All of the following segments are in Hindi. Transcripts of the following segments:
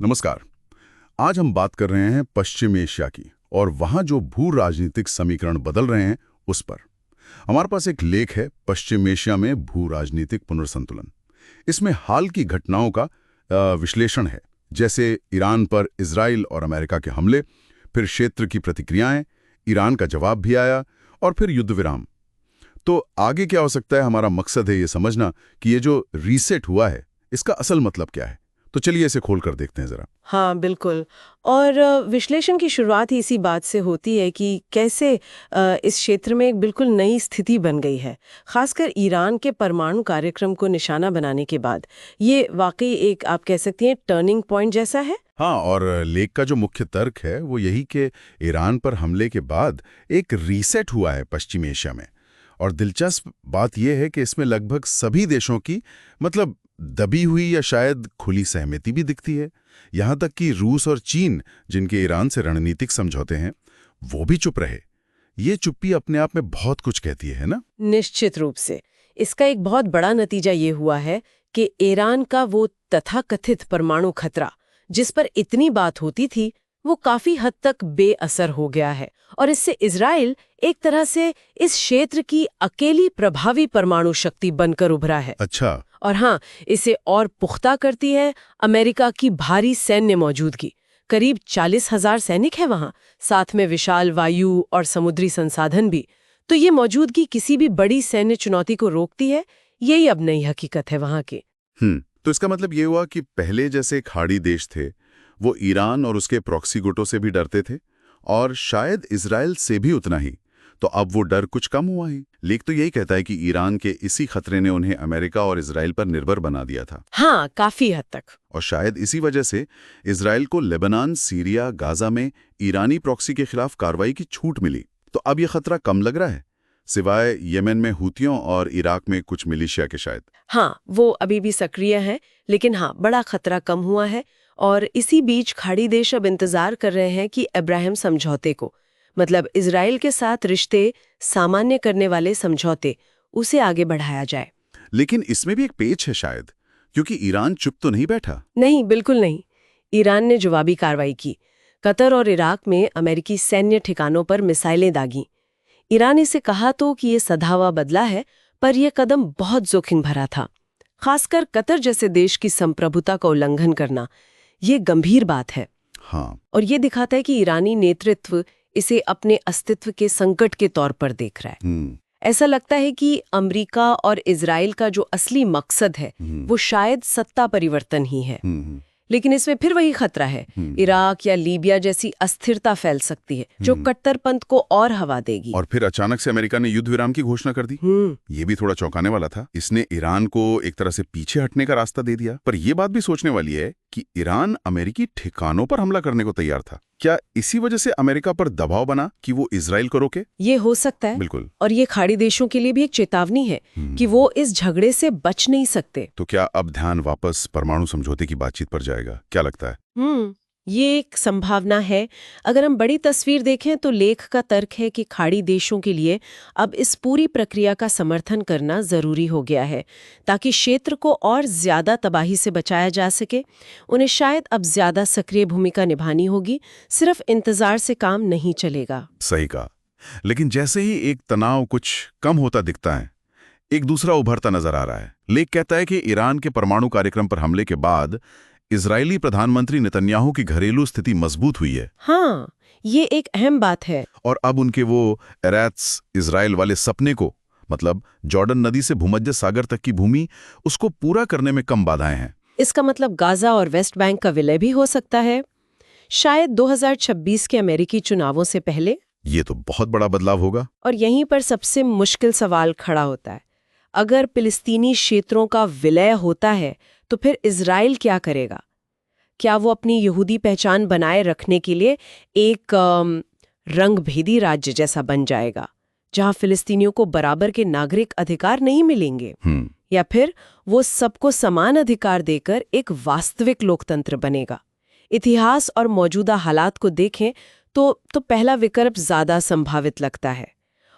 नमस्कार। आज हम बात कर रहे हैं पश्चिम एशिया की और वहाँ जो भू राजनीतिक समीकरण बदल रहे हैं उस पर। हमारे पास एक लेख है, पश्चिम एशिया में भू राजनीतिक पुनर्संतुलन। इसमें हाल की घटनाओं का विश्लेषण है, जैसे ईरान पर इजराइल और अमेरिका के हमले, फिर क्षेत्र की प्रतिक्रियाएं, ईरान का जवाब भी आया और फिर युद्ध विराम। तो आगे क्या हो सकता है? हमारा मकसद है ये समझना कि ये जो रीसेट हुआ है इसका असल मतलब क्या है। तो चलिए इसे खोल कर देखते हैं जरा। हाँ, बिल्कुल। और विश्लेषण की शुरुआत ही इसी बात से होती है कि कैसे इस क्षेत्र में एक बिल्कुल नई स्थिति बन गई है, खासकर ईरान के परमाणु कार्यक्रम को निशाना बनाने के बाद। ये वाकई एक, आप कह सकती हैं, टर्निंग पॉइंट जैसा है। हाँ, और लेख का जो मुख्य तर्क है वो यही कि ईरान पर हमले के बाद एक रीसेट हुआ है पश्चिम एशिया में। और दिलचस्प बात यह है कि इसमें लगभग सभी देशों की, मतलब दबी हुई या शायद खुली सहमति भी दिखती है। यहाँ तक कि रूस और चीन, जिनके ईरान से रणनीतिक समझौते हैं, वो भी चुप रहे। ये चुप्पी अपने आप में बहुत कुछ कहती है ना? निश्चित रूप से। इसका एक बहुत बड़ा नतीजा ये हुआ है कि ईरान का वो तथाकथित परमाणु खतरा, जिस पर इतनी बात होती थी, वो काफी हद तक बेअसर हो गया है। और इससे इजराइल एक तरह से इस क्षेत्र की अकेली प्रभावी परमाणु शक्ति बनकर उभरा है। अच्छा। और हाँ, इसे और पुख्ता करती है अमेरिका की भारी सैन्य मौजूदगी। करीब 40,000 सैनिक है वहाँ, साथ में विशाल वायु और समुद्री संसाधन भी। तो ये मौजूदगी किसी भी बड़ी सैन्य चुनौती को रोकती है। यही अब नई हकीकत है वहाँ की। तो इसका मतलब ये हुआ कि पहले जैसे खाड़ी देश थे, वो ईरान और उसके प्रॉक्सी गुटों से भी डरते थे, और शायद इजराइल से भी उतना ही। तो अब वो डर कुछ कम हुआ है। लेख तो यही कहता है कि ईरान के इसी खतरे ने उन्हें अमेरिका और इजराइल पर निर्भर बना दिया था। हाँ, काफी हद तक। और शायद इसी वजह से इजराइल को लेबनान, सीरिया, गाजा में ईरानी प्रॉक्सी के खिलाफ कार्रवाई की छूट मिली। तो अब यह खतरा कम लग रहा है, सिवाय यमन में हूतियों और इराक में कुछ मिलिशिया के शायद। हाँ, वो अभी भी सक्रिय है, लेकिन हाँ, बड़ा खतरा कम हुआ है। और इसी बीच खाड़ी देश अब इंतजार कर रहे हैं कि अब्राहम समझौते को, मतलब इजराइल के साथ रिश्ते सामान्य करने वाले समझौते, उसे आगे बढ़ाया जाए। लेकिन इसमें भी एक पेच है शायद, क्योंकि ईरान चुप तो नहीं बैठा। नहीं, बिल्कुल नहीं। ईरान ने जवाबी कार्रवाई की। कतर और इराक में अमेरिकी सैन्य ठिकानों पर मिसाइलें दागी। ईरान इसे कहा तो कि ये सधावा बदला है, पर यह कदम बहुत जोखिम भरा था। खासकर कतर जैसे देश की संप्रभुता का उल्लंघन करना, ये गंभीर बात है। हाँ। और ये दिखाता है कि ईरानी नेतृत्व इसे अपने अस्तित्व के संकट के तौर पर देख रहा है। ऐसा लगता है कि अमेरिका और इजराइल का जो असली मकसद है वो शायद सत्ता परिवर्तन ही है। लेकिन इसमें फिर वही खतरा है, इराक या लीबिया जैसी अस्थिरता फैल सकती है, जो कट्टरपंथ को और हवा देगी। और फिर अचानक से अमेरिका ने युद्ध विराम की घोषणा कर दी। ये भी थोड़ा चौंकाने वाला था। इसने ईरान को एक तरह से पीछे हटने का रास्ता दे दिया। पर यह बात भी सोचने वाली है कि ईरान अमेरिकी ठिकानों पर हमला करने को तैयार था। क्या इसी वजह से अमेरिका पर दबाव बना कि वो इजराइल को रोके? ये हो सकता है। बिल्कुल। और ये खाड़ी देशों के लिए भी एक चेतावनी है कि वो इस झगड़े से बच नहीं सकते। तो क्या अब ध्यान वापस परमाणु समझौते की बातचीत पर जाएगा? क्या लगता है? ये एक संभावना है। अगर हम बड़ी तस्वीर देखें तो लेख का तर्क है कि खाड़ी देशों के लिए अब इस पूरी प्रक्रिया का समर्थन करना जरूरी हो गया है, ताकि क्षेत्र को और ज्यादा तबाही से बचाया जा सके। उन्हें शायद अब ज्यादा सक्रिय भूमिका निभानी होगी। सिर्फ इंतजार से काम नहीं चलेगा। सही कहा। लेकिन जैसे ही एक तनाव कुछ कम होता दिखता है, एक दूसरा उभरता नजर आ रहा है। लेख कहता है कि ईरान के परमाणु कार्यक्रम पर हमले के बाद इजरायली प्रधानमंत्री नेतन्याहू की घरेलू स्थिति मजबूत हुई है। हाँ, ये एक अहम बात है। और अब उनके वो एरेत्स इजराइल वाले सपने को, मतलब जॉर्डन नदी से भूमध्य सागर तक की भूमि, उसको पूरा करने में कम बाधाएं हैं। इसका मतलब गाजा और वेस्ट बैंक का विलय भी हो सकता है, शायद 2026 के अमेरिकी चुनावों से पहले। ये तो बहुत बड़ा बदलाव होगा। और यहीं पर सबसे मुश्किल सवाल खड़ा होता है। अगर फिलिस्तीनी क्षेत्रों का विलय होता है तो फिर इजराइल क्या करेगा? क्या वो अपनी यहूदी पहचान बनाए रखने के लिए एक रंगभेदी राज्य जैसा बन जाएगा, जहां फिलिस्तीनियों को बराबर के नागरिक अधिकार नहीं मिलेंगे? या फिर वो सबको समान अधिकार देकर एक वास्तविक लोकतंत्र बनेगा? इतिहास और मौजूदा हालात को देखें तो पहला विकल्प ज्यादा संभावित लगता है।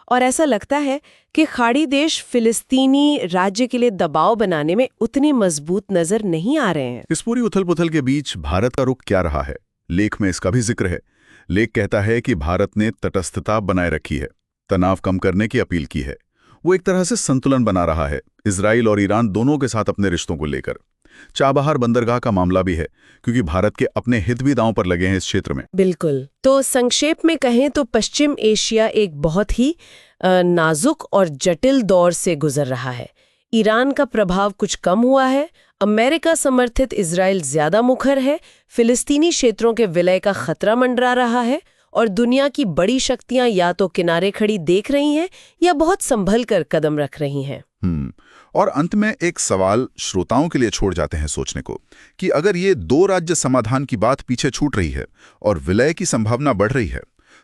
और ऐसा लगता है कि खाड़ी देश फिलिस्तीनी राज्य के लिए दबाव बनाने में उतने मजबूत नजर नहीं आ रहे हैं। इस पूरी उथल-पुथल के बीच भारत का रुख क्या रहा है? लेख में इसका भी जिक्र है। लेख कहता है कि भारत ने तटस्थता बनाए रखी है, तनाव कम करने की अपील की है। वो एक तरह से संतुलन बना रहा है इजराइल और ईरान दोनों के साथ अपने रिश्तों को लेकर। चाबहार बंदरगाह का मामला भी है, क्योंकि भारत के अपने हित भी दांव पर लगे हैं इस क्षेत्र में। बिल्कुल। तो संक्षेप में कहें तो पश्चिम एशिया एक बहुत ही नाजुक और जटिल दौर से गुजर रहा है। ईरान का प्रभाव कुछ कम हुआ है, अमेरिका समर्थित इजराइल ज्यादा मुखर है, फिलिस्तीनी क्षेत्रों के विलय का खतरा मंडरा रहा है, और दुनिया की बड़ी शक्तियां या तो किनारे खड़ी देख रही हैं या बहुत संभल कर कदम रख रही हैं। और अंत में एक सवाल श्रोताओं के लिए छोड़ जाते हैं सोचने को, कि अगर ये दो राज्य समाधान की बात पीछे छूट रही है और विलय की संभावना बढ़ रही है,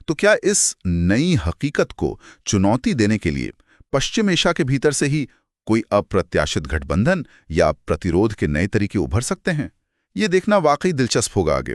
तो क्या इस नई हकीकत को चुनौती देने के लिए पश्चिम एशिया के भीतर से ही कोई अप्रत्याशित गठबंधन या प्रतिरोध के नए तरीके उभर सकते हैं? ये देखना वाकई दिलचस्प होगा आगे।